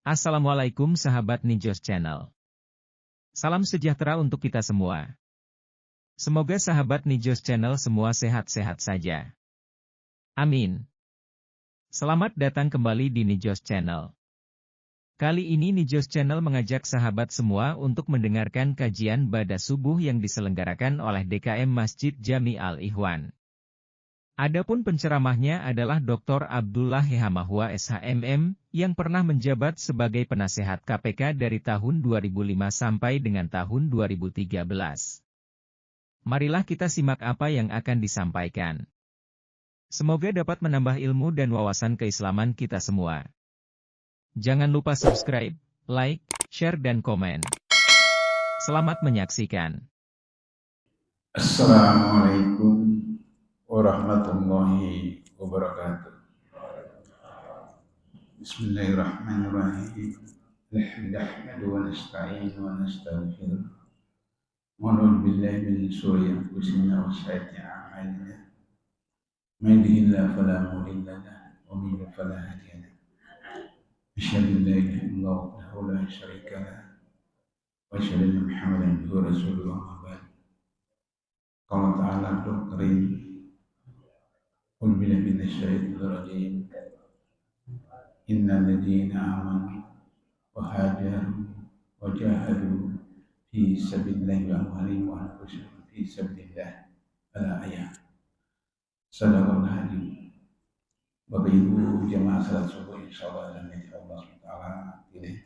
Assalamualaikum sahabat Nijos Channel. Salam sejahtera untuk kita semua. Semoga sahabat Nijos Channel semua sehat-sehat saja. Amin. Selamat datang kembali di Nijos Channel. Kali ini Nijos Channel mengajak sahabat semua untuk mendengarkan kajian Bada Subuh yang diselenggarakan oleh DKM Masjid Jami Al-Ikhwan. Adapun penceramahnya adalah Dr. Abdullah Hehamahwa SHMM, yang pernah menjabat sebagai penasehat KPK dari tahun 2005 sampai dengan tahun 2013. Marilah kita simak apa yang akan disampaikan. Semoga dapat menambah ilmu dan wawasan keislaman kita semua. Jangan lupa subscribe, like, share dan komen. Selamat menyaksikan. Assalamualaikum warahmatullahi wabarakatuh. Bismillahirrahmanirrahim. Nahmaduhu wa nasta'inu wa nastaghfiruh. Wa na'udzu billahi min shururi anfusina wa sayyiati a'malina. Man yahdihillahu fala mudilla lahu wa man yudlil fala hadiya lahu. Asyhadu an la ilaha illallah wahdahu la syarika lahu wa asyhadu anna Muhammadan abduhu wa rasuluhu amma ba'd. Qala ta'ala Abdul Karim. Qul billahi minasyaitonir rajim. Innal ladzina amanu wa hajaru wa jahadu fi sabilillahi wa amwalihim wa anfusihim fi sabilillah al-ayat. Sadaqallahul azim. Bapak Ibu jamaah salat subuh insyaallah dalam nama Allah SWT.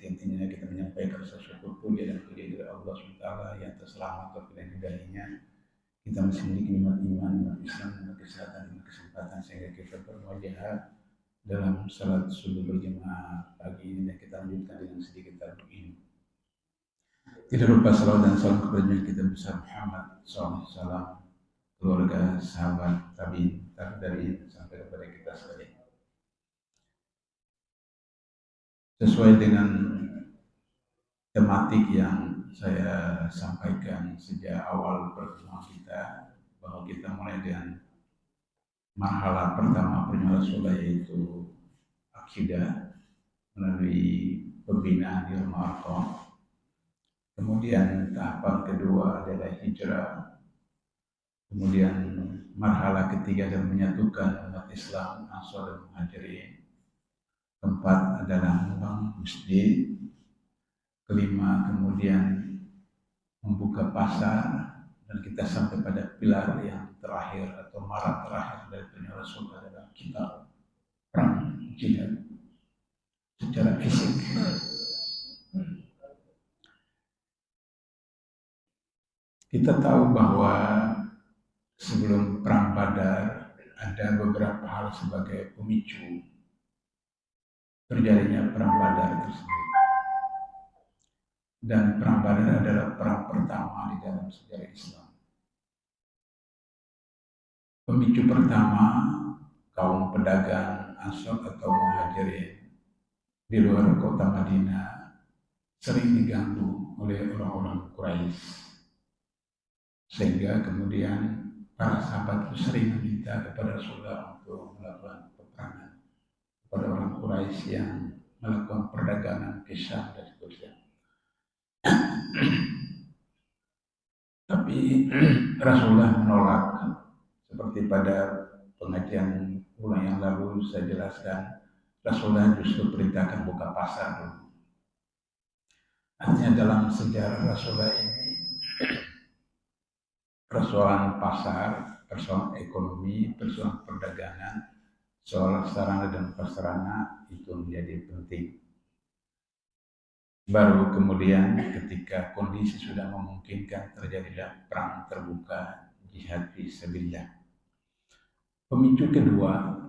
Intinya kita menyampaikan rasa syukur puji dan puji dari Allah SWT yang terselamat terpilih hidayahnya. Kita masih memiliki nikmat iman, nikmat Islam, nikmat kesehatan, nikmat kesempatan sehingga kita berwajah dalam salat subuh berjamaah pagi ini, dan kita lanjutkan dengan sedikit tadarus. Tidak lupa salawat dan salam kepada Nabi kita besar Muhammad SAW, keluarga, sahabat, tabi'in, tabi'in sampai kepada kita sekalian. Sesuai dengan tematik yang saya sampaikan sejak awal pertemuan kita, bahwa kita mulai dengan marhalah pertama perjuangan Rasulullah, yaitu akidah melalui pembinaan di Rumah Arqam. Kemudian tahapan kedua adalah hijrah. Kemudian marhalah ketiga adalah menyatukan umat Islam, Ansar dan Muhajirin. Keempat adalah membangun masjid. Kelima kemudian membuka pasar. Dan kita sampai pada pilar yang terakhir atau marat terakhir dari perjuangan Rasul adalah kita perang jihad secara fisik. Kita tahu bahwa sebelum perang Badar ada beberapa hal sebagai pemicu terjadinya perang Badar tersebut. Dan perang Badar adalah perang pertama di dalam sejarah Islam. Pemicu pertama, kaum pedagang Ansar atau Muhajirin di luar kota Madinah sering diganggu oleh orang-orang Quraisy, sehingga kemudian para sahabat itu sering meminta kepada Rasulullah untuk melakukan peperangan kepada orang Quraisy yang melakukan perdagangan ke Syam dan seterusnya. Tapi Rasulullah menolak. Seperti pada pengajian ulang yang lalu saya jelaskan, Rasulullah justru perintahkan buka pasar dulu. Artinya dalam sejarah Rasulullah ini, persoalan pasar, persoalan ekonomi, persoalan perdagangan, soal sarana dan prasarana itu menjadi penting. Baru kemudian ketika kondisi sudah memungkinkan, terjadilah perang terbuka, jihad fi sabilillah. Pemicu kedua,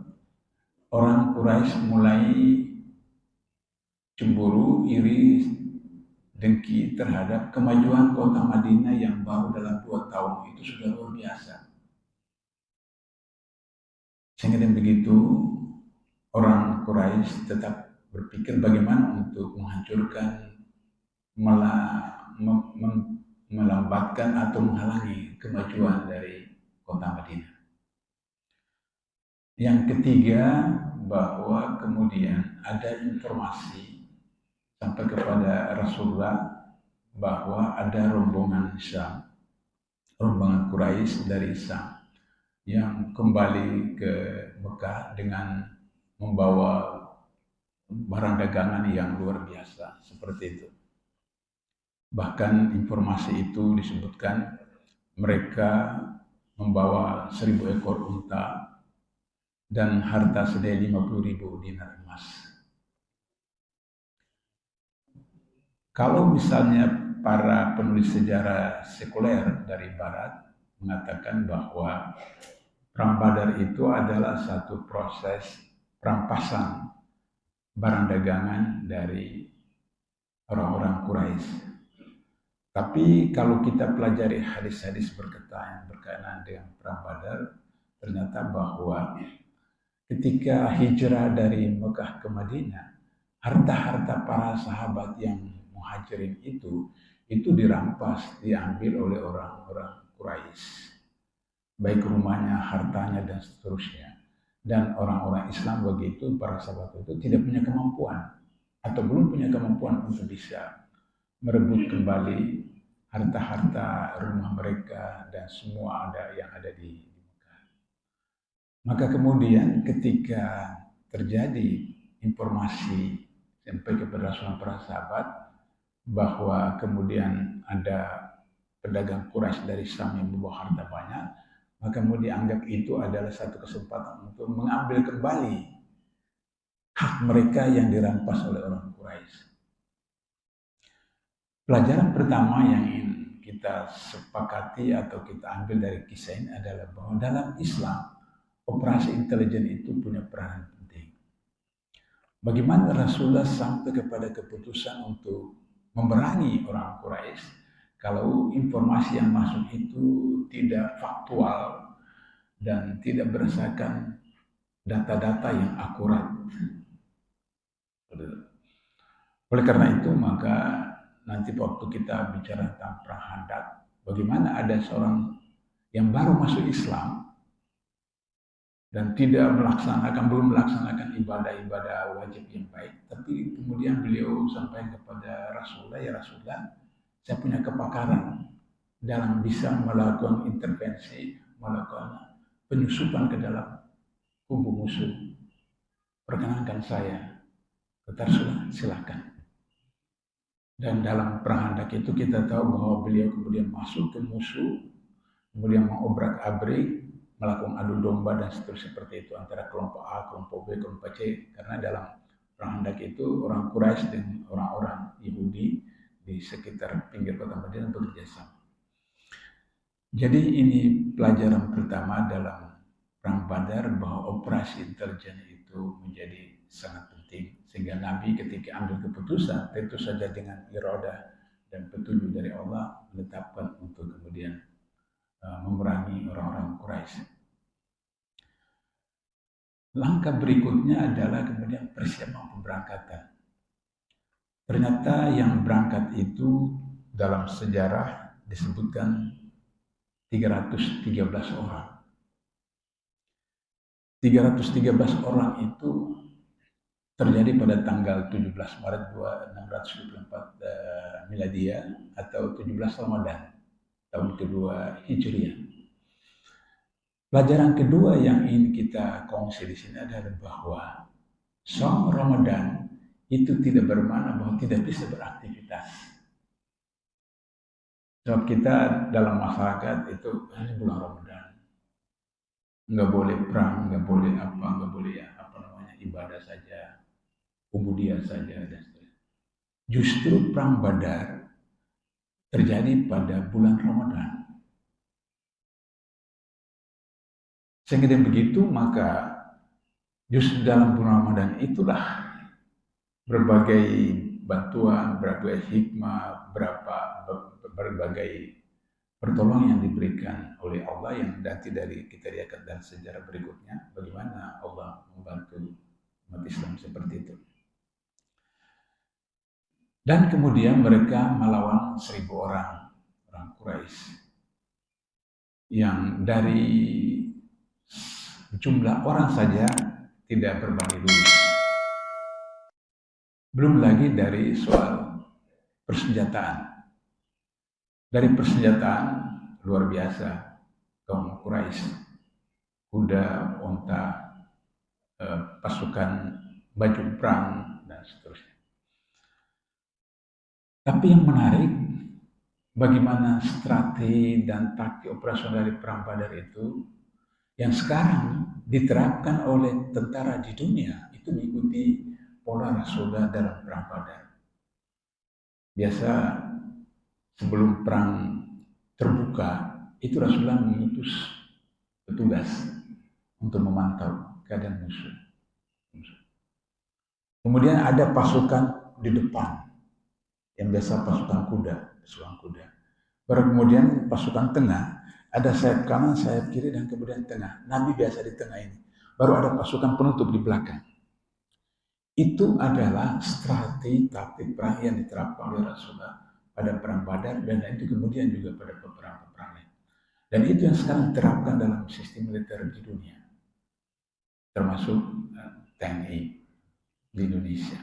orang Quraisy mulai cemburu, iri, dengki terhadap kemajuan kota Madinah yang baru dalam 2 tahun itu sudah luar biasa. Sehingga dengan begitu, orang Quraisy tetap berpikir bagaimana untuk menghancurkan, melambatkan atau menghalangi kemajuan dari kota Madinah. Yang ketiga, bahwa kemudian ada informasi sampai kepada Rasulullah bahwa ada rombongan Syam, rombongan Quraisy dari Syam yang kembali ke Mekah dengan membawa barang dagangan yang luar biasa seperti itu. Bahkan informasi itu disebutkan mereka membawa 1.000 ekor unta dan harta senilai 50.000 dinar emas. Kalau misalnya para penulis sejarah sekuler dari Barat mengatakan bahwa Perang Badar itu adalah satu proses perampasan barang dagangan dari orang-orang Quraisy. Tapi kalau kita pelajari hadis-hadis berkaitan dengan Perang Badar, ternyata bahwa ketika hijrah dari Mekah ke Madinah, harta-harta para sahabat yang muhajirin itu dirampas, diambil oleh orang-orang Quraisy. Baik rumahnya, hartanya, dan seterusnya. Dan orang-orang Islam begitu, para sahabat itu tidak punya kemampuan, atau belum punya kemampuan untuk bisa merebut kembali harta-harta rumah mereka dan semua yang ada di Mekah. Maka kemudian ketika terjadi informasi sampai kepada para sahabat bahwa kemudian ada pedagang Quraisy dari Syam yang membawa harta banyak, maka mau dianggap itu adalah satu kesempatan untuk mengambil kembali hak mereka yang dirampas oleh orang Quraisy. Pelajaran pertama yang ingin kita sepakati atau kita ambil dari kisah ini adalah bahwa dalam Islam, operasi intelijen itu punya peranan penting. Bagaimana Rasulullah sampai kepada keputusan untuk memerangi orang Quraisy kalau informasi yang masuk itu tidak faktual dan tidak berdasarkan data-data yang akurat. Oleh karena itu, maka nanti waktu kita bicara tentang perang Khandaq, bagaimana ada seorang yang baru masuk Islam dan belum melaksanakan ibadah-ibadah wajib yang baik, tapi kemudian beliau sampaikan kepada Rasulullah, ya Rasulullah, saya punya kepakaran dalam bisa melakukan intervensi, melakukan penyusupan ke dalam kubu musuh. Perkenankan saya. Kata Rasulullah, silakan. Dan dalam perang Khandaq itu kita tahu bahwa beliau kemudian masuk ke musuh, kemudian mengobrak-abrik, melakukan adu domba dan seterusnya seperti itu antara kelompok A, kelompok B, kelompok C. Karena dalam perang Khandaq itu orang Quraisy dan orang-orang Yahudi di sekitar pinggir kota Madinah bekerja sama. Jadi ini pelajaran pertama dalam Perang Badar bahwa operasi intelijen itu menjadi sangat penting. Sehingga Nabi ketika ambil keputusan, tentu saja dengan iradah dan petunjuk dari Allah, menetapkan untuk kemudian memerangi orang-orang Quraisy. Langkah berikutnya adalah kemudian persiapan pemberangkatan. Ternyata yang berangkat itu dalam sejarah disebutkan 313 orang. 313 orang itu terjadi pada tanggal 17 Maret 2624 Miladiah atau 17 Ramadan tahun kedua Hijriah. Pelajaran kedua yang ingin kita kongsi di sini adalah bahwa Shaum Ramadan itu tidak bermakna bahwa tidak bisa beraktivitas. Sebab kita dalam masyarakat itu hanya bulan Ramadan. Nggak boleh perang, nggak boleh apa, nggak boleh ibadah saja, ubudiyah saja, dan seterusnya. Justru perang Badar terjadi pada bulan Ramadan. Sehingga dengan begitu maka justru dalam bulan Ramadan itulah berbagai bantuan, berbagai hikmah, berbagai pertolongan yang diberikan oleh Allah yang nanti dari kita lihat dan sejarah berikutnya bagaimana Allah membantu umat Islam seperti itu. Dan kemudian mereka melawan 1.000 orang Quraisy yang dari jumlah orang saja tidak berbanding lurus. Belum lagi dari soal persenjataan. Dari persenjataan luar biasa, kaum Quraisy, kuda, onta, pasukan baju perang, dan seterusnya. Tapi yang menarik, bagaimana strategi dan taktik operasional dari perang Badar itu yang sekarang diterapkan oleh tentara di dunia itu mengikuti pola Rasulullah dalam perang Badar. Biasa sebelum perang terbuka itu Rasulullah mengutus petugas untuk memantau keadaan musuh. Kemudian ada pasukan di depan yang biasa pasukan kuda. Baru kemudian pasukan tengah, ada sayap kanan, sayap kiri, dan kemudian tengah. Nabi biasa di tengah ini. Baru ada pasukan penutup di belakang. Itu adalah strategi taktik perang yang diterapkan oleh Rasulullah pada perang Badar dan itu kemudian juga pada beberapa perang lain. Dan itu yang sekarang diterapkan dalam sistem militer di dunia, termasuk TNI di Indonesia.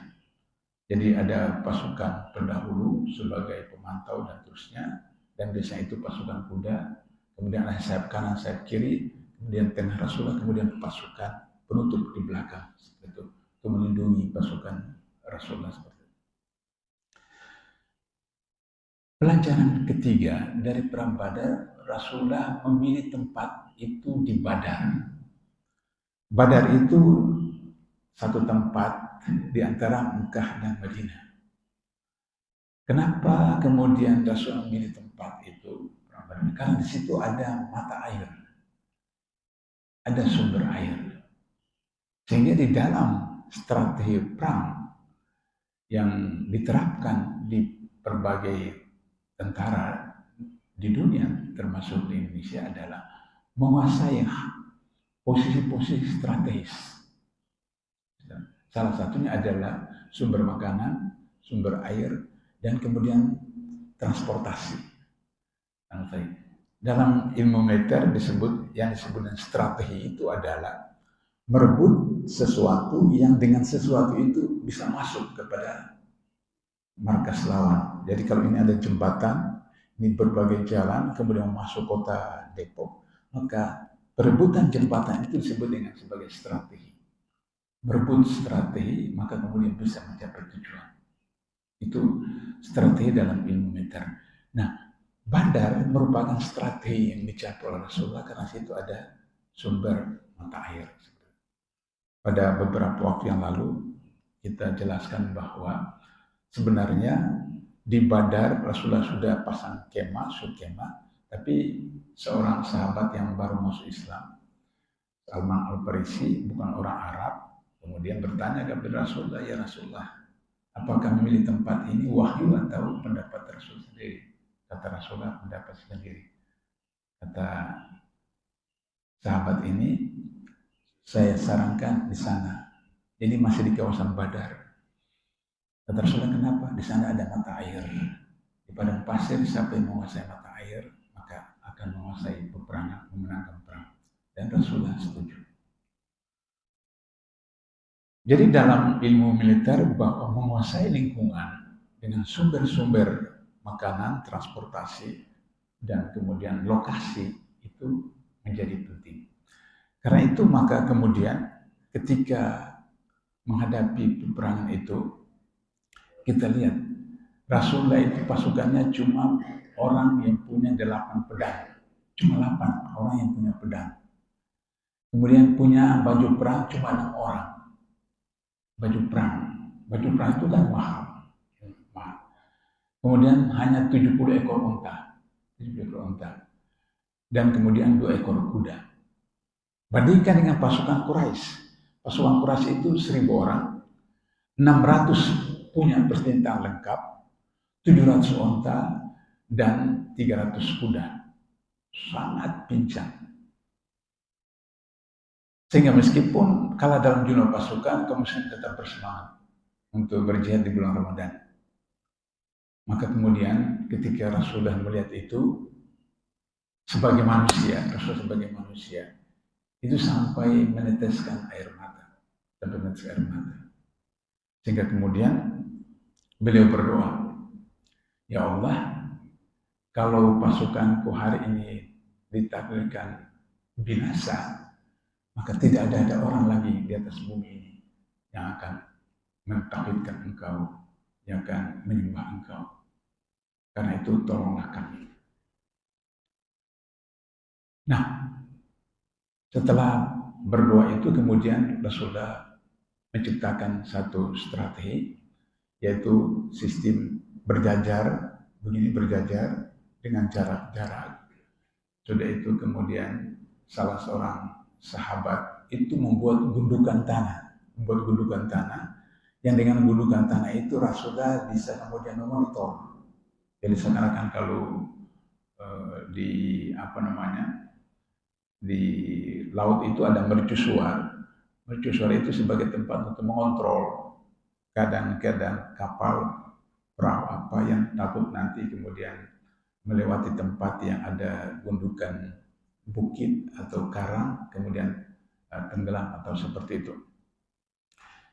Jadi ada pasukan pendahulu sebagai pemantau dan terusnya, dan biasanya itu pasukan kuda, kemudian ada sayap kanan, sayap kiri, kemudian tengah Rasulullah, kemudian pasukan penutup di belakang, itu melindungi pasukan Rasulullah seperti itu. Pelajaran ketiga dari perang Badar, Rasulullah memilih tempat itu di Badar. Badar itu satu tempat di antara Mekah dan Madinah. Kenapa kemudian Rasul memilih tempat itu? Karena di situ ada mata air, ada sumber air. Sehingga di dalam strategi perang yang diterapkan di berbagai tentara di dunia, termasuk di Indonesia, adalah menguasai posisi-posisi strategis. Salah satunya adalah sumber makanan, sumber air, dan kemudian transportasi. Dalam ilmu militer yang disebut dengan strategi itu adalah merebut sesuatu yang dengan sesuatu itu bisa masuk kepada markas lawan. Jadi kalau ini ada jembatan, ini berbagai jalan, kemudian masuk kota Depok, maka perebutan jembatan itu disebut dengan sebagai strategi. Merebut strategi, maka kemudian bisa mencapai tujuan. Itu strategi dalam ilmu militer. Nah, Badar merupakan strategi yang dicapai oleh Rasulullah karena situ ada sumber mata air. Pada beberapa waktu yang lalu kita jelaskan bahwa sebenarnya di Badar Rasulullah sudah pasang kemah, subkemah, tapi seorang sahabat yang baru masuk Islam, Salman Al-Farisi, bukan orang Arab, kemudian bertanya kepada Rasulullah, ya Rasulullah, apakah memilih tempat ini wahyu atau pendapat Rasul sendiri? Kata Rasulullah, pendapat sendiri. Kata sahabat ini, saya sarankan di sana. Jadi masih di kawasan Badar. Kata Rasulullah, kenapa? Di sana ada mata air. Di padang pasir, siapa yang menguasai mata air, maka akan menguasai peperangan, memenangkan perang. Dan Rasulullah setuju. Jadi dalam ilmu militer bahwa menguasai lingkungan dengan sumber-sumber makanan, transportasi, dan kemudian lokasi itu menjadi penting. Karena itu maka kemudian ketika menghadapi peperangan itu, kita lihat Rasulullah itu pasukannya cuma orang yang punya 8 pedang. Cuma 8 orang yang punya pedang. Kemudian punya baju perang cuma 6 orang. Baju perang itu kan mahal. Kemudian hanya 70 ekor unta. 70 ekor unta. Dan kemudian 2 ekor kuda. Bandingkan dengan pasukan Quraisy. Pasukan Quraisy itu 1.000 orang. 600 punya persenjataan lengkap. 700 unta dan 300 kuda. Sangat pincang. Sehingga meskipun kalah dalam jumlah pasukan, kaum muslimin tetap bersemangat untuk berjihad di bulan Ramadan. Maka kemudian ketika Rasulullah melihat itu, sebagai manusia, Rasulullah sebagai manusia, itu sampai meneteskan air mata. Sehingga kemudian Beliau berdoa, "Ya Allah, kalau pasukanku hari ini ditakdirkan binasa, maka tidak ada orang lagi di atas bumi ini yang akan mentauhidkan Engkau, yang akan menyembah Engkau. Karena itu tolonglah kami." Nah, setelah berdoa itu kemudian Rasulullah menciptakan satu strategi, yaitu sistem berjajar, begini berjajar dengan jarak-jarak. Sudah itu kemudian salah seorang sahabat itu membuat gundukan tanah, yang dengan gundukan tanah itu Rasulullah bisa kemudian memonitor. Jadi seakan-akan kalau di apa namanya, di laut itu ada mercusuar. Mercusuar itu sebagai tempat untuk mengontrol keadaan-keadaan kapal, perahu apa yang takut nanti kemudian melewati tempat yang ada gundukan bukit atau karang, kemudian tenggelam atau seperti itu.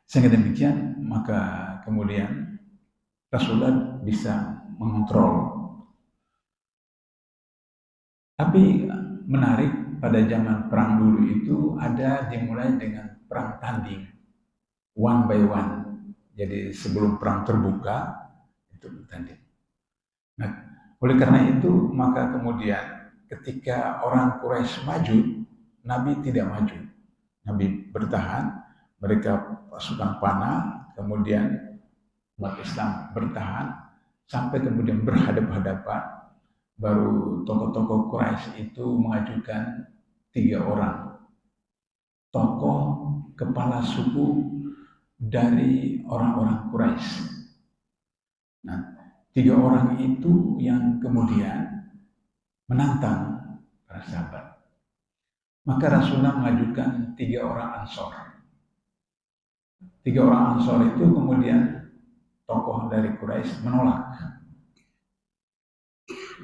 Sehingga demikian, maka kemudian Rasulullah bisa mengontrol. Tapi menarik, pada zaman perang dulu itu ada dimulai dengan perang tanding, one by one. Jadi sebelum perang terbuka itu tanding. Nah, oleh karena itu maka kemudian ketika orang Quraisy maju, Nabi tidak maju. Nabi bertahan, mereka pasukan panah, kemudian umat Islam bertahan sampai kemudian berhadapan. Baru tokoh-tokoh Quraisy itu mengajukan 3 orang tokoh kepala suku dari orang-orang Quraisy. Nah, 3 orang itu yang kemudian menantang para sahabat. Maka Rasulullah mengajukan 3 orang Ansor. 3 orang Ansor itu kemudian tokoh dari Quraisy menolak.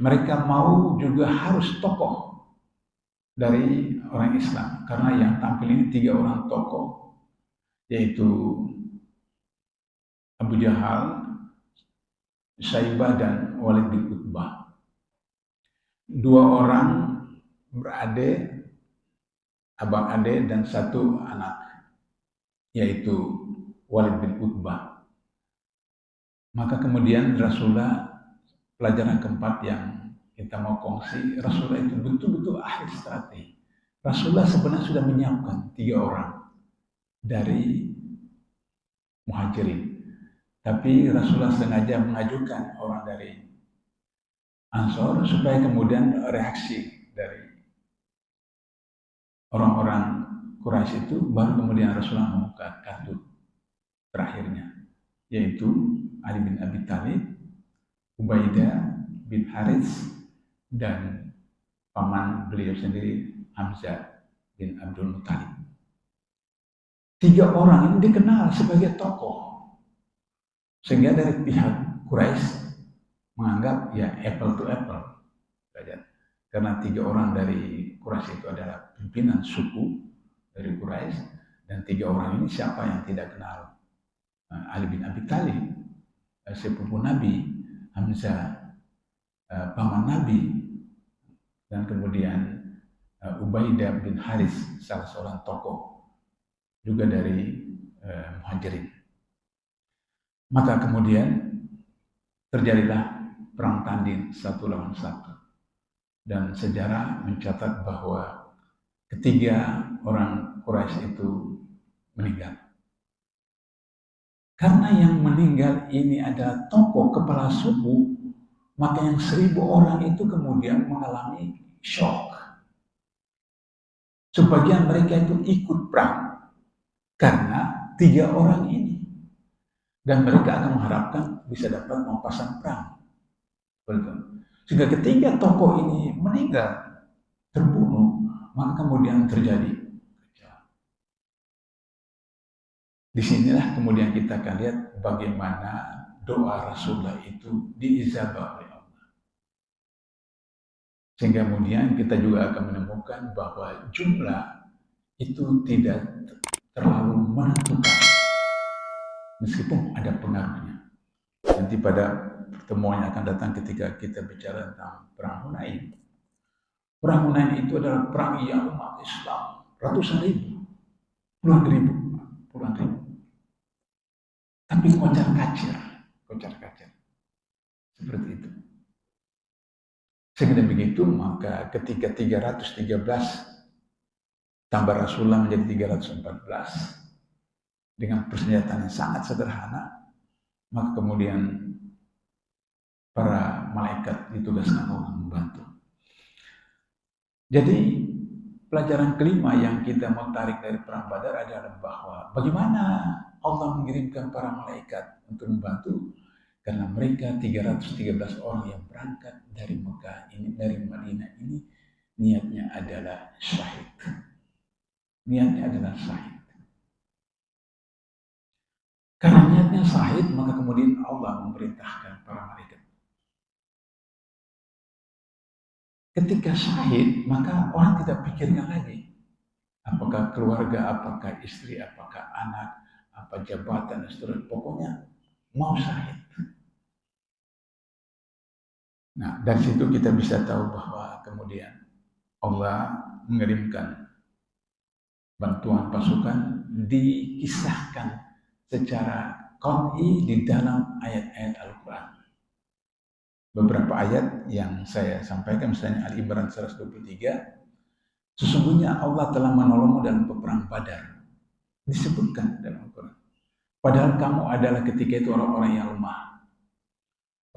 Mereka mau juga harus tokoh dari orang Islam, karena yang tampil ini 3 orang tokoh, yaitu Abu Jahal, Syaibah, dan Walid bin Utbah. 2 orang beradik, abang adik, dan 1 anak, yaitu Walid bin Utbah. Maka kemudian Rasulullah, pelajaran keempat yang kita mau kongsi, Rasulullah itu betul-betul ahli strategi. Rasulullah sebenarnya sudah menyiapkan 3 orang dari Muhajirin, tapi Rasulullah sengaja mengajukan orang dari Ansor supaya kemudian reaksi dari orang-orang Quraisy itu, baru kemudian Rasulullah membuka kartu terakhirnya, yaitu Ali bin Abi Thalib, Ubaidah bin Harits, dan paman beliau sendiri Hamzah bin Abdul Muthalib. 3 orang ini dikenal sebagai tokoh, sehingga dari pihak Quraisy menganggap ya apple to apple saja. Karena 3 orang dari Quraisy itu adalah pimpinan suku dari Quraisy, dan 3 orang ini siapa yang tidak kenal Ali bin Abi Thalib, sepupu Nabi, Hamzah, paman Nabi, dan kemudian Ubaidah bin Haris, salah seorang tokoh juga dari Muhajirin. Maka kemudian terjadilah perang tanding 1 lawan 1, dan sejarah mencatat bahwa ketiga orang Quraisy itu meninggal. Karena yang meninggal ini adalah tokoh kepala suku, maka yang 1000 orang itu kemudian mengalami shock. Sebagian mereka itu ikut perang karena 3 orang ini, dan mereka akan mengharapkan bisa dapat mempasan perang. Sehingga ketiga tokoh ini meninggal, terbunuh, maka kemudian terjadi. Disinilah kemudian kita akan lihat bagaimana doa Rasulullah itu diijabah oleh Allah. Sehingga kemudian kita juga akan menemukan bahwa jumlah itu tidak terlalu menentukan, meskipun ada pengaruhnya. nanti pada pertemuan yang akan datang ketika kita bicara tentang Perang Hunain. Perang Hunain itu adalah perang yang umat Islam ratusan ribu, puluhan ribu. Tapi kocar kacir, seperti itu. Sehingga begitu, maka ketika 313 tambah Rasulullah menjadi 314 dengan persenjataan yang sangat sederhana, maka kemudian para malaikat ditugaskan Allah membantu. Jadi pelajaran kelima yang kita mau tarik dari perang Badar adalah bahwa bagaimana Allah mengirimkan para malaikat untuk membantu, karena mereka 313 orang yang berangkat dari Mekah ini, dari Madinah ini, niatnya adalah syahid. Karena niatnya syahid, maka kemudian Allah memerintahkan para malaikat. Ketika syahid, maka orang tidak pikirkan lagi apakah keluarga, apakah istri, apakah anak, apa jabatan, dan seterusnya. Pokoknya mau syahid. Nah, dari situ kita bisa tahu bahwa kemudian Allah mengirimkan bantuan pasukan, dikisahkan secara qat'i di dalam ayat-ayat Al-Quran. Beberapa ayat yang saya sampaikan, misalnya Al-Imran 123, sesungguhnya Allah telah menolongmu dalam peperang Badar. Disebutkan dalam Al-Quran. Padahal kamu adalah ketika itu orang-orang yang lemah.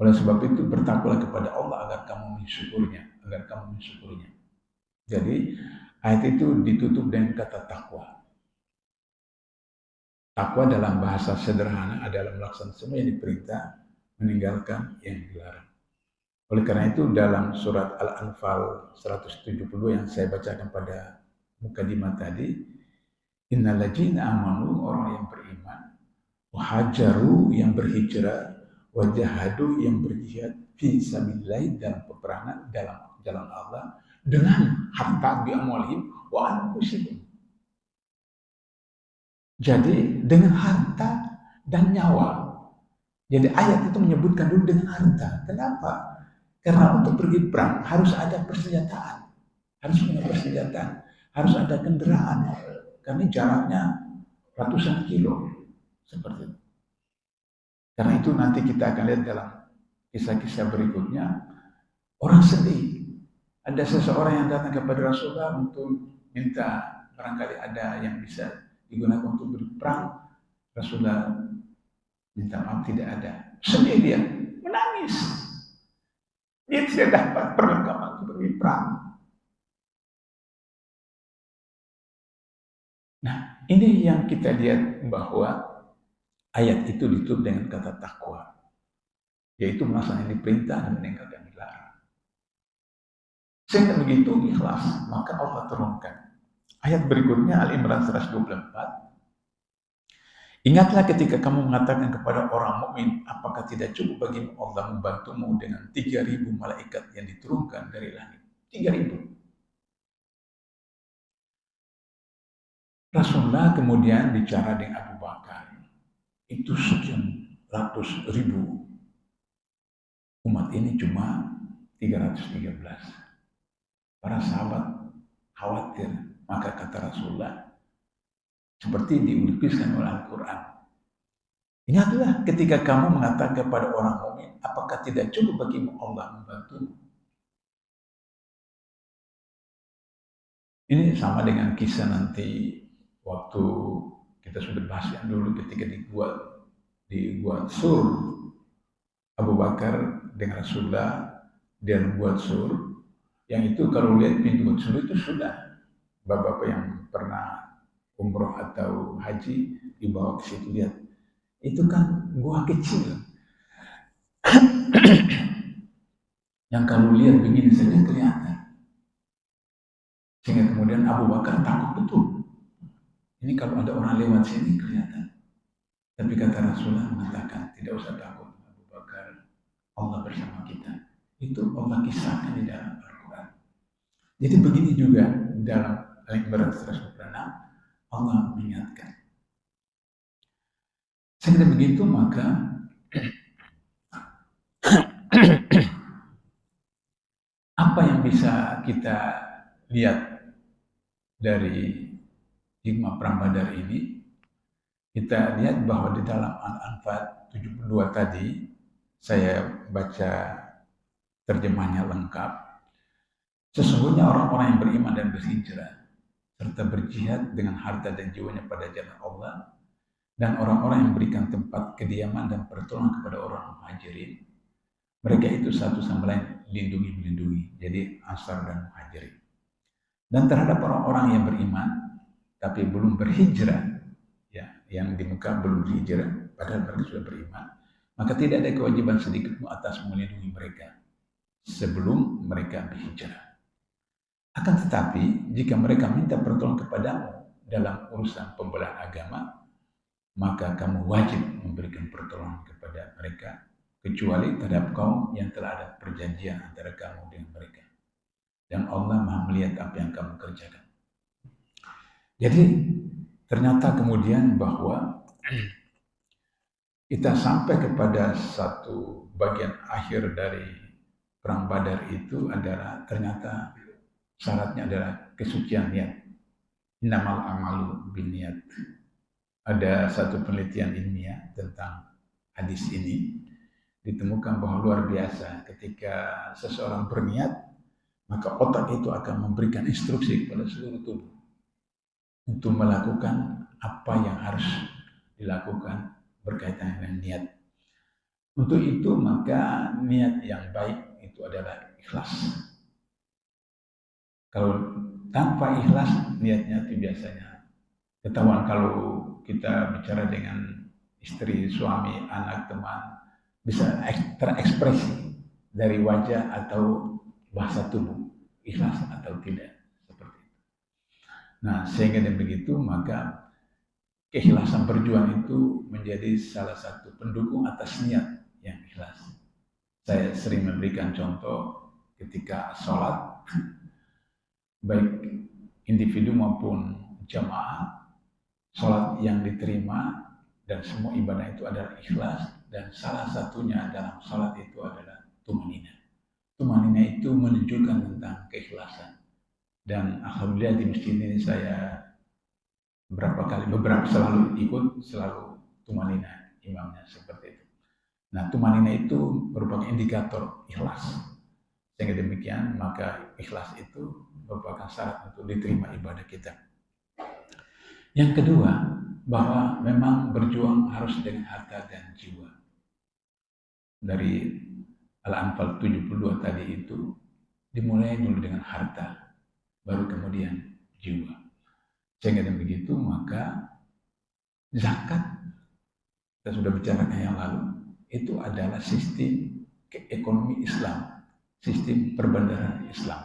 Oleh sebab itu bertakwalah kepada Allah agar kamu mensyukurinya. Jadi ayat itu ditutup dengan kata takwa. Takwa dalam bahasa sederhana adalah melaksanakan semua yang diperintah, meninggalkan yang dilarang. Oleh karena itu dalam surat Al-Anfal 172 yang saya bacakan pada mukadimah tadi, innal ladzina amanu, orang yang beriman, wahajaru, yang berhijrah, wajahadu, yang berjihad, fi sabilillah, dalam peperangan dalam jalan Allah, dengan harta, bi amwalihim wa anfusihim. Jadi dengan harta dan nyawa. Jadi ayat itu menyebutkan dulu dengan harta. Kenapa? Karena untuk pergi perang harus ada persenjataan, harus punya persenjataan, harus ada kendaraan, karena jaraknya ratusan kilo, seperti itu. Karena itu nanti kita akan lihat dalam kisah-kisah berikutnya, orang sedih. Ada seseorang yang datang kepada Rasulullah untuk minta barangkali ada yang bisa digunakan untuk berperang. Rasulullah minta maaf, tidak ada. Sedih dia, menangis. Dia tidak dapat perlengkapan untuk pergi perang. Nah, ini yang kita lihat bahwa ayat itu ditutup dengan kata takwa, yaitu melaksanakan diperintah dan meninggalkan dilarang. Sehingga begitu ikhlas, maka Allah turunkan ayat berikutnya, Al-Imran 124. Ingatlah ketika kamu mengatakan kepada orang mukmin, apakah tidak cukup bagi Allah membantumu dengan 3.000 malaikat yang diturunkan dari langit? 3.000. Rasulullah kemudian bicara dengan Abu Bakar. Itu sekian ratus ribu. Umat ini cuma 313. Para sahabat khawatir. Maka kata Rasulullah, seperti dilukiskan oleh Al-Quran. Ingatlah ketika kamu mengatakan kepada orang mukmin, apakah tidak cukup bagimu Allah membantu? Ini sama dengan kisah nanti waktu kita sudah bahas yang dulu ketika dibuat sur. Abu Bakar dengan Rasulullah dia membuat sur. Yang itu kalau lihat pintu sur itu sudah bapak-bapak yang pernah umroh atau haji dibawa ke situ, lihat itu kan gua kecil yang kalau lihat begini saja kelihatan, sehingga kemudian Abu Bakar takut betul, ini kalau ada orang lewat sini kelihatan. Tapi kata Rasulullah mengatakan, tidak usah takut Abu Bakar, Allah bersama kita. Itu Allah kisahkan di dalam Al-Quran. Jadi begini juga dalam Al-Imran 126, Allah mengingatkan. Sehingga begitu maka Apa yang bisa kita lihat dari hikmah Perang Badar ini? Kita lihat bahwa di dalam Al-Anfal 72 tadi, saya baca terjemahnya lengkap. Sesungguhnya orang-orang yang beriman dan berhijrah, serta berjihad dengan harta dan jiwanya pada jalan Allah, dan orang-orang yang memberikan tempat kediaman dan pertolongan kepada orang muhajirin, mereka itu satu sama lain melindungi. Jadi Ansar dan Muhajirin. Dan terhadap orang-orang yang beriman, tapi belum berhijrah, ya, yang di muka belum berhijrah, padahal mereka sudah beriman, maka tidak ada kewajiban sedikitpun atas melindungi mereka sebelum mereka berhijrah. Akan tetapi, jika mereka minta pertolongan kepadamu dalam urusan pembelaan agama, maka kamu wajib memberikan pertolongan kepada mereka, kecuali terhadap kaum yang telah ada perjanjian antara kamu dengan mereka. Dan Allah Maha melihat apa yang kamu kerjakan. Jadi, ternyata kemudian bahwa kita sampai kepada satu bagian akhir dari Perang Badar itu adalah ternyata syaratnya adalah kesucian niat. Innamal a'malu binniyat. Ada satu penelitian ilmiah tentang hadis ini, ditemukan bahwa luar biasa ketika seseorang berniat, maka otak itu akan memberikan instruksi kepada seluruh tubuh untuk melakukan apa yang harus dilakukan berkaitan dengan niat. Untuk itu maka niat yang baik itu adalah ikhlas. Kalau tanpa ikhlas niatnya itu biasanya ketahuan. Kalau kita bicara dengan istri, suami, anak, teman, bisa terekspresi dari wajah atau bahasa tubuh, ikhlas atau tidak, seperti itu. Nah, sehingga dengan begitu maka keikhlasan berjuang itu menjadi salah satu pendukung atas niat yang ikhlas. Saya sering memberikan contoh ketika sholat, baik individu maupun jamaah, sholat yang diterima dan semua ibadah itu adalah ikhlas, dan salah satunya dalam sholat itu adalah tumanina. Tumanina itu menunjukkan tentang keikhlasan. Dan alhamdulillah di masjid ini saya selalu ikut, selalu tumanina imamnya seperti itu. Nah, tumanina itu merupakan indikator ikhlas. Sehingga demikian maka ikhlas itu merupakan syarat untuk diterima ibadah kita. Yang kedua, bahwa memang berjuang harus dengan harta dan jiwa. Dari Al-Anfal 72 tadi itu dimulai dulu dengan harta, baru kemudian jiwa. Sehingga dengan begitu maka zakat, kita sudah bicarakan yang lalu, itu adalah sistem ekonomi Islam, sistem perbendaharaan Islam.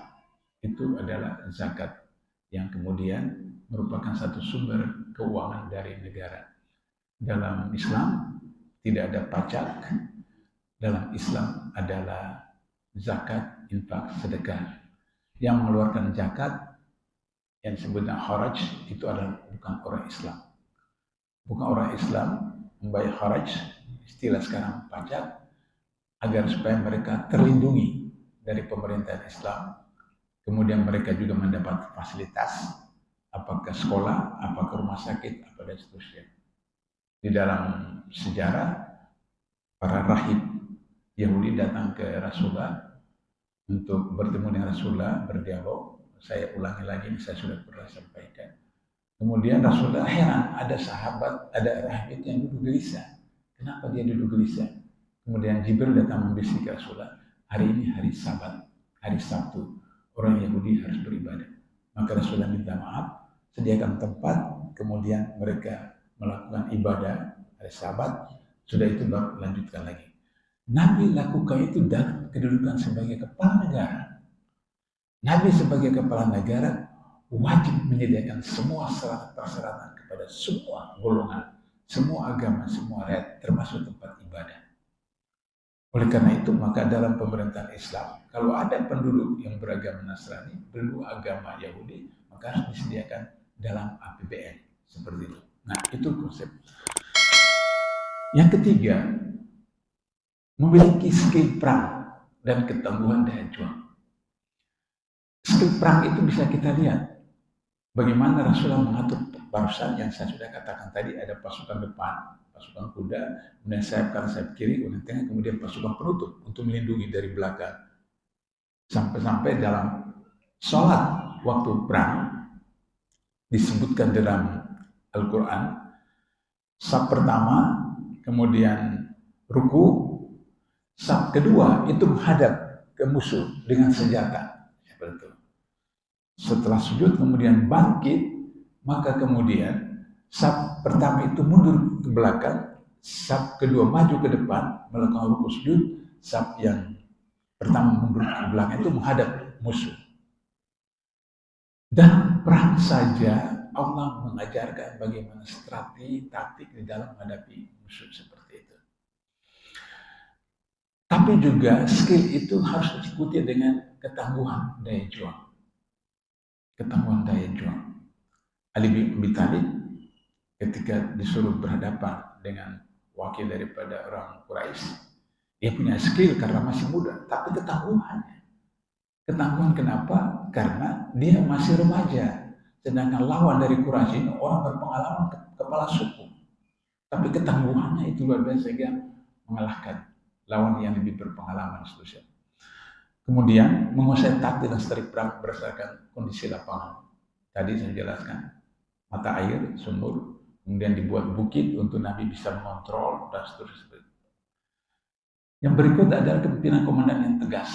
Itu adalah zakat yang kemudian merupakan satu sumber keuangan dari negara. Dalam Islam tidak ada pajak, dalam Islam adalah zakat, infak, sedekah. Yang mengeluarkan zakat yang disebutnya kharaj itu adalah bukan orang Islam. Bukan orang Islam membayar kharaj, istilah sekarang pajak, agar supaya mereka terlindungi dari pemerintahan Islam. Kemudian mereka juga mendapat fasilitas, apakah sekolah, apakah rumah sakit, apa dan seterusnya. Di dalam sejarah, para rahib Yahudi datang ke Rasulullah untuk bertemu dengan Rasulullah, berdialog. Saya ulangi lagi, saya sudah pernah sampaikan. Kemudian Rasulullah heran, ada sahabat, ada rahib yang duduk gelisah. Kenapa dia duduk gelisah? Kemudian Jibril datang membisikkan Rasulullah, hari ini hari Sabat, hari Sabtu. Orang Yahudi harus beribadah. Maka Rasulullah minta maaf, sediakan tempat, kemudian mereka melakukan ibadah hari Sabat, sudah itu baru lanjutkan lagi. Nabi lakukan itu dalam kedudukan sebagai kepala negara. Nabi sebagai kepala negara wajib menyediakan semua persyaratan kepada semua golongan, semua agama, semua rakyat, termasuk tempat ibadah. Oleh karena itu, maka dalam pemerintahan Islam, kalau ada penduduk yang beragama Nasrani, penduduk agama Yahudi, maka harus disediakan dalam APBN. Seperti itu. Nah, itu konsep. Yang ketiga, memiliki skill perang dan ketangguhan daya juang. skill perang itu bisa kita lihat. Bagaimana Rasulullah mengatur barusan yang saya sudah katakan tadi, ada pasukan depan, pasukan kuda, kemudian sayap kanan, sayap kiri, kemudian tengah, kemudian pasukan penutup untuk melindungi dari belakang. Sampai-sampai dalam sholat waktu perang, disebutkan dalam Al-Quran, saf pertama, kemudian ruku, saf kedua itu menghadap ke musuh dengan senjata. Seperti itu. Setelah sujud kemudian bangkit, maka kemudian saf pertama itu mundur ke belakang, saf kedua maju ke depan, melakukan ruku sujud, saf yang pertama mundur ke belakang itu menghadap musuh. Dan perang saja Allah mengajarkan bagaimana strategi, taktik di dalam menghadapi musuh seperti itu. Tapi juga skill itu harus diikuti dengan ketangguhan daya juang. Ketangguhan daya juang. Ali bin Abi Thalib ketika disuruh berhadapan dengan wakil daripada orang Quraisy, dia punya skill karena masih muda, tapi ketangguhannya. Ketangguhan kenapa? Karena dia masih remaja. Sedangkan lawan dari Quraisy ini orang berpengalaman kepala suku. Tapi ketangguhannya itu luar biasa sehingga mengalahkan lawan yang lebih berpengalaman seterusnya. Kemudian menguasai taktik dan strategi perang berdasarkan kondisi lapangan. Tadi saya jelaskan mata air, sumur, kemudian dibuat bukit untuk Nabi bisa mengontrol dan seterusnya. Yang berikut adalah kepemimpinan komandan yang tegas.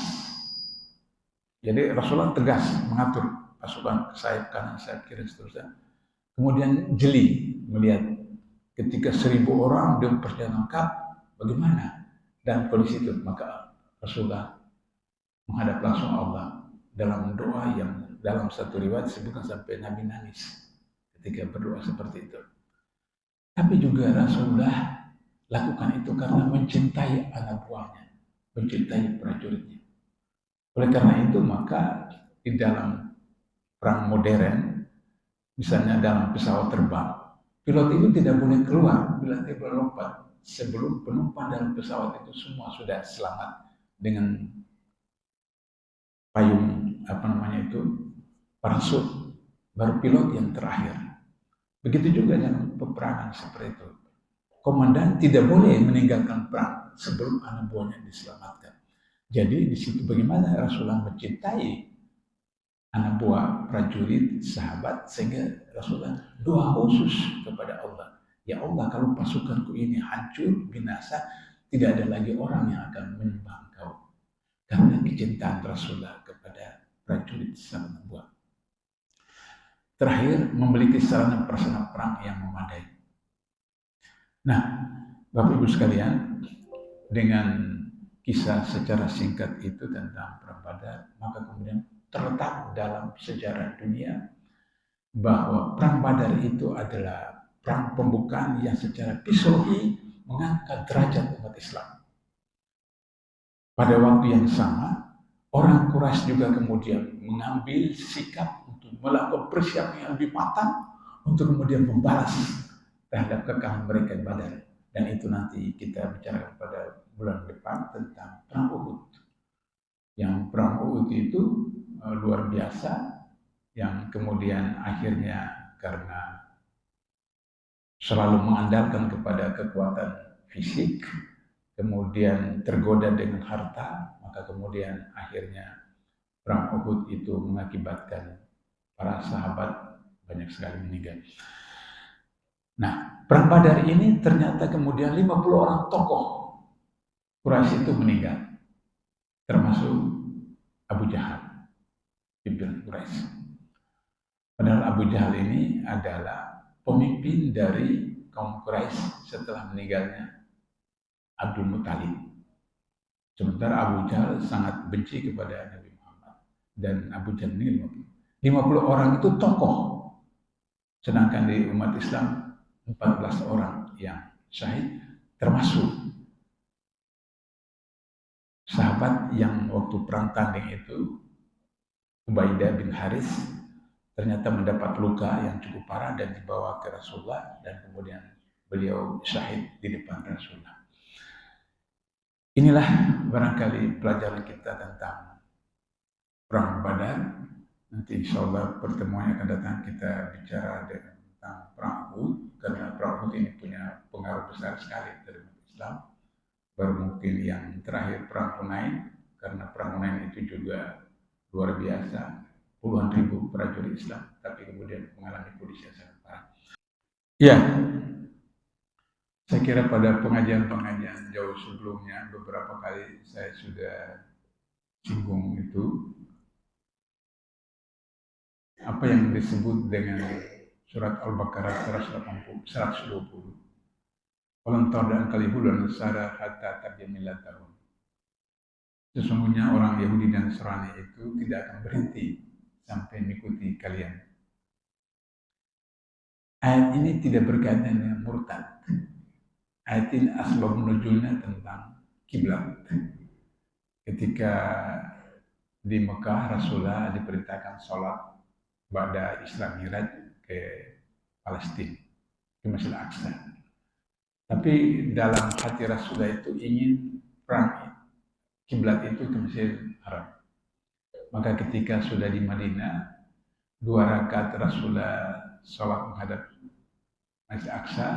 Jadi Rasulullah tegas mengatur pasukan sayap kanan, sayap kiri, seterusnya. Kemudian jeli melihat ketika 1000 orang dia perjalanan lengkap, bagaimana? Dan kondisi itu, maka Rasulullah menghadap langsung Allah dalam doa yang dalam satu riwayat disebutkan sampai Nabi nangis ketika berdoa seperti itu. Tapi juga Rasulullah lakukan itu karena mencintai anak buahnya, mencintai prajuritnya. Oleh karena itu maka di dalam perang modern, misalnya dalam pesawat terbang, pilot itu tidak boleh keluar bila dia berlompat sebelum penumpang dalam pesawat itu semua sudah selamat dengan payung parasut, baru pilot yang terakhir. Begitu juga dalam peperangan seperti itu. Komandan tidak boleh meninggalkan perang sebelum anak buahnya diselamatkan. Jadi di situ bagaimana Rasulullah mencintai anak buah, prajurit, sahabat, sehingga Rasulullah doa khusus kepada Allah. Ya Allah, kalau pasukanku ini hancur, binasa, tidak ada lagi orang yang akan menyembah Engkau. Karena kecintaan Rasulullah kepada prajurit sama anak buah. Terakhir, memiliki sarana prasarana perang yang memadai. Nah, Bapak Ibu sekalian, dengan kisah secara singkat itu tentang perang Badar, maka kemudian terletak dalam sejarah dunia bahwa perang Badar itu adalah perang pembukaan yang secara psikologi mengangkat derajat umat Islam. Pada waktu yang sama, orang Quraisy juga kemudian mengambil sikap untuk melakukan persiapan yang lebih matang untuk kemudian membalas terhadap kekalahan mereka di Badar. Dan itu nanti kita bicara pada bulan depan tentang perang Uhud. Yang perang Uhud itu luar biasa, yang kemudian akhirnya karena selalu mengandalkan kepada kekuatan fisik, kemudian tergoda dengan harta, maka kemudian akhirnya perang Uhud itu mengakibatkan para sahabat banyak sekali meninggal. Nah, perang Badar ini ternyata kemudian 50 orang tokoh Quraisy itu meninggal, termasuk Abu Jahal, pimpinan Quraisy. Padahal Abu Jahal ini adalah pemimpin dari kaum Quraisy setelah meninggalnya Abdul Muthalib. Sementara Abu Jahal sangat benci kepada Nabi Muhammad. Dan Abu Jahal ini 50 orang itu tokoh. Sedangkan di umat Islam 14 orang yang syahid, termasuk sahabat yang waktu perang tanding itu, Ubaidah bin Haris, ternyata mendapat luka yang cukup parah dan dibawa ke Rasulullah, dan kemudian beliau syahid di depan Rasulullah. Inilah barangkali pelajaran kita tentang perang Badar, Nanti insya Allah pertemuan yang akan datang kita bicara tentang perang Uhud, karena perang Uhud ini punya pengaruh besar sekali terhadap Islam. Baru mungkin yang terakhir perang Hunain, karena perang Hunain itu juga luar biasa, puluhan ribu prajurit Islam, tapi kemudian mengalami kondisi yang sangat parah. Ya, saya kira pada pengajian-pengajian jauh sebelumnya beberapa kali saya sudah singgung itu, apa yang disebut dengan surat Al-Baqarah 120. Walan tarda anka al-yahudu wan nasara hatta tabi'a millatahum. Sesungguhnya orang Yahudi dan Nasrani itu tidak akan berhenti sampai mengikuti kalian. Ayat ini tidak berkaitan dengan murtad. Ayat ini asbab nuzulnya tentang kiblat. Ketika di Mekah Rasulullah diperintahkan sholat pada Isra Miraj ke Palestina, ke Masjid Al-Aqsa. Tapi dalam hati Rasulullah itu ingin perang kiblat itu ke Masjid Haram. Maka ketika sudah di Madinah, 2 rakaat Rasulullah sholat menghadap Masjid Al-Aqsa,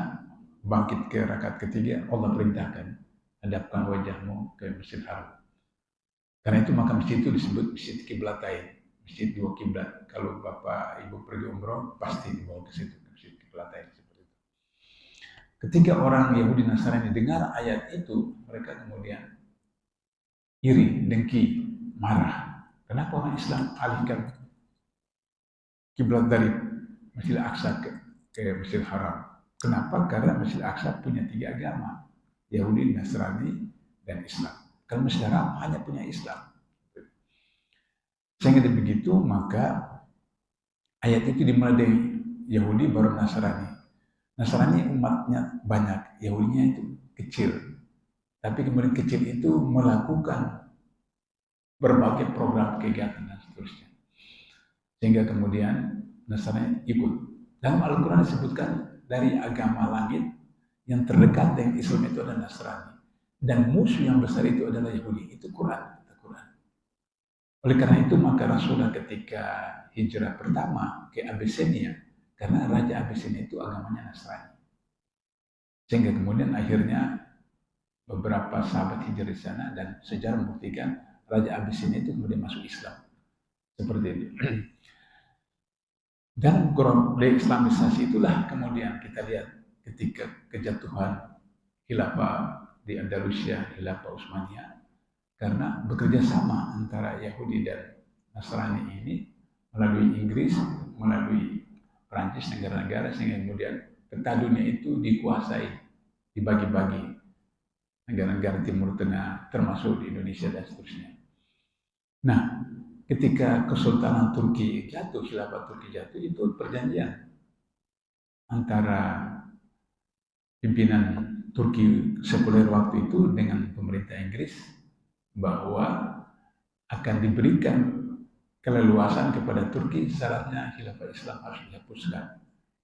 bangkit ke rakaat ketiga, Allah perintahkan, hadapkan wajahmu ke Masjid Haram. Karena itu maka masjid itu disebut Masjid Kiblatain, Masjid 2 kiblat. Kalau Bapak Ibu pergi umroh, pasti dibawa ke situ, Masjid Kiblatain. Seperti itu. Ketika orang Yahudi Nasrani dengar ayat itu, mereka kemudian iri, dengki, marah. Kenapa orang Islam alihkan kiblat dari Masjid Al-Aqsa ke Masjid Haram? Kenapa? Karena Masjid Al-Aqsa punya 3 agama, Yahudi, Nasrani, dan Islam. Kalau Masjid Haram hanya punya Islam. Sehingga begitu, maka ayat itu dimulai dari Yahudi baru Nasrani. Nasrani umatnya banyak, Yahudinya itu kecil. Tapi kemudian kecil itu melakukan berbagai program kegiatan dan seterusnya. Sehingga kemudian Nasrani ikut. Dalam Al-Quran disebutkan dari agama langit yang terdekat dengan Islam itu adalah Nasrani. Dan musuh yang besar itu adalah Yahudi. Itu Quran. Oleh karena itu maka Rasulullah ketika hijrah pertama ke Abyssinia, karena Raja Abyssinia itu agamanya Nasrani. Sehingga kemudian akhirnya beberapa sahabat hijrah di sana dan sejarah membuktikan Raja Abyssinia itu kemudian masuk Islam. Seperti itu. Dan deislamisasi itulah kemudian kita lihat ketika kejatuhan khilafah di Andalusia, khilafah Utsmaniyah, karena bekerja sama antara Yahudi dan Nasrani ini melalui Inggris, melalui Perancis, negara-negara, sehingga kemudian peta dunia itu dikuasai, dibagi-bagi negara-negara Timur Tengah, termasuk di Indonesia dan seterusnya. Nah, ketika Kesultanan Turki jatuh, khilafah Turki jatuh, itu perjanjian antara pimpinan Turki sekuler waktu itu dengan pemerintah Inggris bahwa akan diberikan keleluasan kepada Turki, syaratnya khilafah Islam harus dihapuskan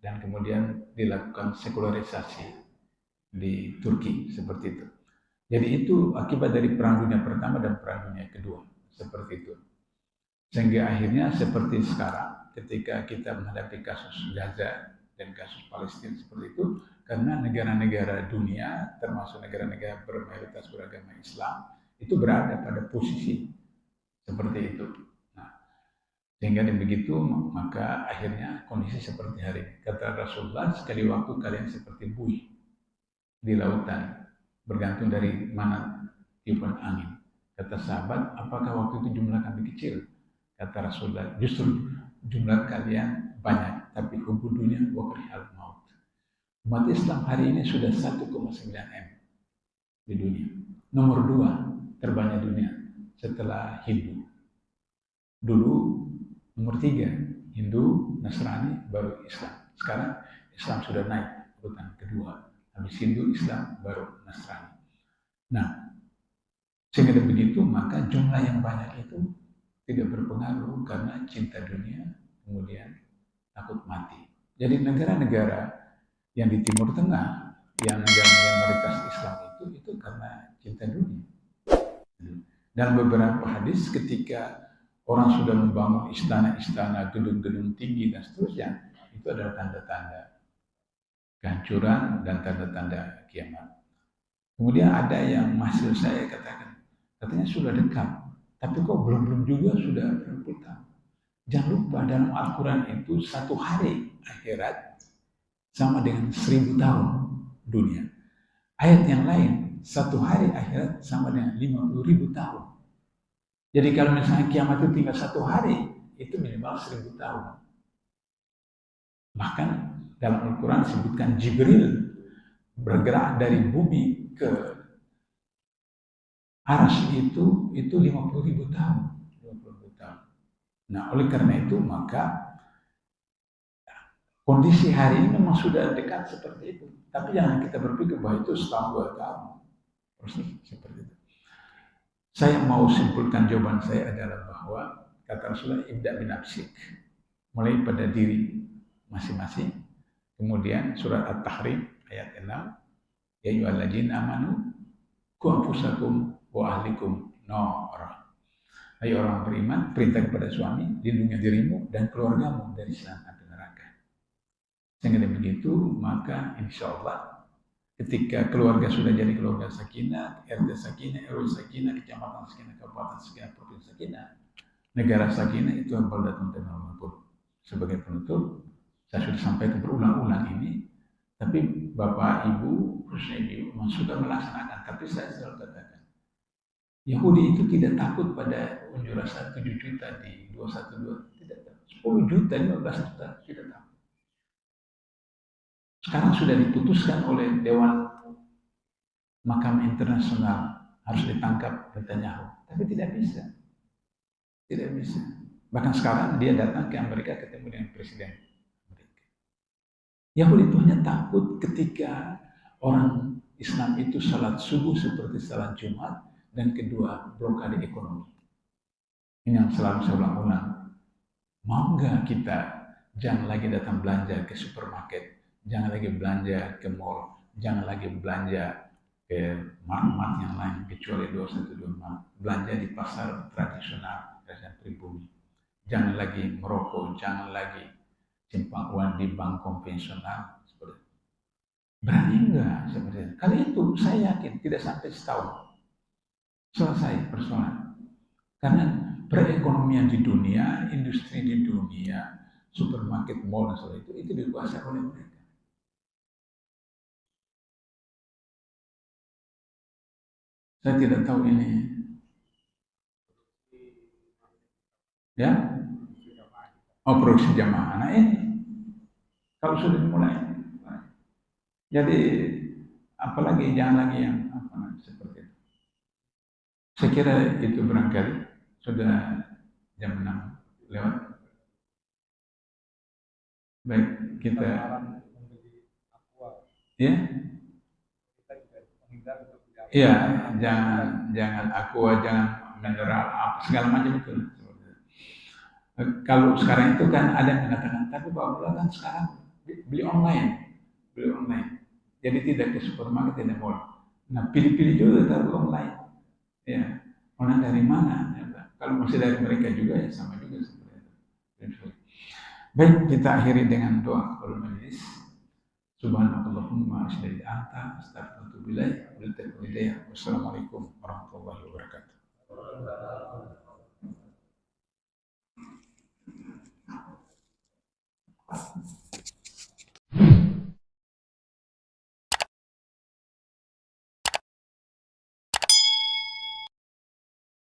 dan kemudian dilakukan sekularisasi di Turki seperti itu. Jadi itu akibat dari Perang Dunia Pertama dan Perang Dunia Kedua seperti itu. Sehingga akhirnya seperti sekarang ketika kita menghadapi kasus Gaza dan kasus Palestina seperti itu, karena negara-negara dunia termasuk negara-negara bermayoritas beragama Islam itu berada pada posisi seperti itu. Nah, sehingga begitu maka akhirnya kondisi seperti hari ini. Kata Rasulullah, sekali waktu kalian seperti buih di lautan, bergantung dari mana tiupan angin. Kata sahabat, apakah waktu itu jumlah kami kecil? Kata Rasulullah, justru jumlah kalian banyak, tapi hubbu dunia wa karihal maut. Umat Islam hari ini sudah 1,9 M di dunia. Nomor 2 terbanyak dunia setelah Hindu. Dulu nomor 3 Hindu, Nasrani, baru Islam. Sekarang Islam sudah naik urutan kedua. Habis Hindu, Islam, baru Nasrani. Nah, sehingga begitu maka jumlah yang banyak itu tidak berpengaruh karena cinta dunia, kemudian takut mati. Jadi negara-negara yang di Timur Tengah, yang negara-negara mayoritas Islam itu karena cinta dunia. Dalam beberapa hadis ketika orang sudah membangun istana-istana, gedung-gedung tinggi dan seterusnya. Itu adalah tanda-tanda kehancuran dan tanda-tanda kiamat. Kemudian ada yang masih saya katakan, katanya sudah dekat, tapi kok belum juga sudah berpuluh tahun. Jangan lupa dalam Al-Quran itu satu hari akhirat sama dengan 1000 tahun dunia. Ayat yang lain, satu hari akhirat sama dengan 50.000 tahun. Jadi kalau misalnya kiamat itu tinggal satu hari, itu minimal 1000 tahun. Bahkan dalam Al-Quran disebutkan Jibril bergerak dari bumi ke arsy itu 50.000 tahun. 50.000 tahun. Nah, oleh karena itu maka kondisi hari ini memang sudah dekat seperti itu. Tapi jangan kita berpikir bahwa itu setahun 2 tahun. Terus seperti itu. Saya mau simpulkan jawaban saya adalah bahwa kata Rasulullah ibda bin nafsik, mulai pada diri masing-masing. Kemudian surat At-Tahrim ayat 6, ya ayyuhalladzina amanu qu anfusakum wa ahlikum nar. Hai orang beriman, perintah kepada suami, lindungi dirimu dan keluargamu dari siksaan api neraka. Sehingga begitu, maka insya Allah ketika keluarga sudah jadi keluarga sakinah, RT sakinah, RW sakinah, kecamatan sakinah, kabupaten sakinah, provinsi sakinah, negara sakinah, itu yang baldatun tanawwur. Sebagai penutup, saya sudah sampaikan berulang-ulang ini, tapi Bapak Ibu, khususnya Ibu, memang sudah melaksanakan. Tapi saya selalu katakan, Yahudi itu tidak takut pada unjuk rasa 7 juta di 212, tidak takut. 10 juta, 15 juta, tidak takut. Sekarang sudah diputuskan oleh Dewan Mahkamah Internasional harus ditangkap Netanyahu, tapi tidak bisa. Tidak bisa. Bahkan sekarang dia datang ke Amerika ketemu dengan Presiden Amerika. Yahudi itu hanya takut ketika orang Islam itu salat subuh seperti salat Jumat, dan kedua blokade ekonomi. Ini yang selalu saya ulang-ulang. Mau nggak kita jangan lagi datang belanja ke supermarket, jangan lagi belanja ke mall, jangan lagi belanja ke mart-mart yang lain kecuali 212 mart. Belanja di pasar tradisional, pasar pribumi. Jangan lagi merokok, jangan lagi simpan uang di bank konvensional seperti itu. Berani enggak seperti itu? Kali itu saya yakin tidak sampai setahun selesai persoalan. Karena perekonomian di dunia, industri di dunia, supermarket, mall dan sebagainya itu dikuasai oleh mereka. Saya tidak tahu ini, ya, produksi jamaah. Nah ini, kalau sudah dimulai, jadi apalagi jangan lagi yang seperti itu. Saya kira itu barangkali sudah jam 6 lewat. Baik, kita ya. Iya, jangan aqua, jangan mineral, apa segala macam itu. Kalau sekarang itu kan ada yang mengatakan, tapi Pak Abdullah kan sekarang beli online, jadi tidak ke supermarket, tidak mall. Nah, pilih-pilih juga taruh online. Ya, online dari mana? Ya, kalau masih dari mereka juga ya sama juga seperti itu. Baik, kita akhiri dengan doa qaulul majlis. Subhanallahumma asyhadu anta astaghfiruka wa atubu ilaik. Wassalamualaikum warahmatullahi wabarakatuh.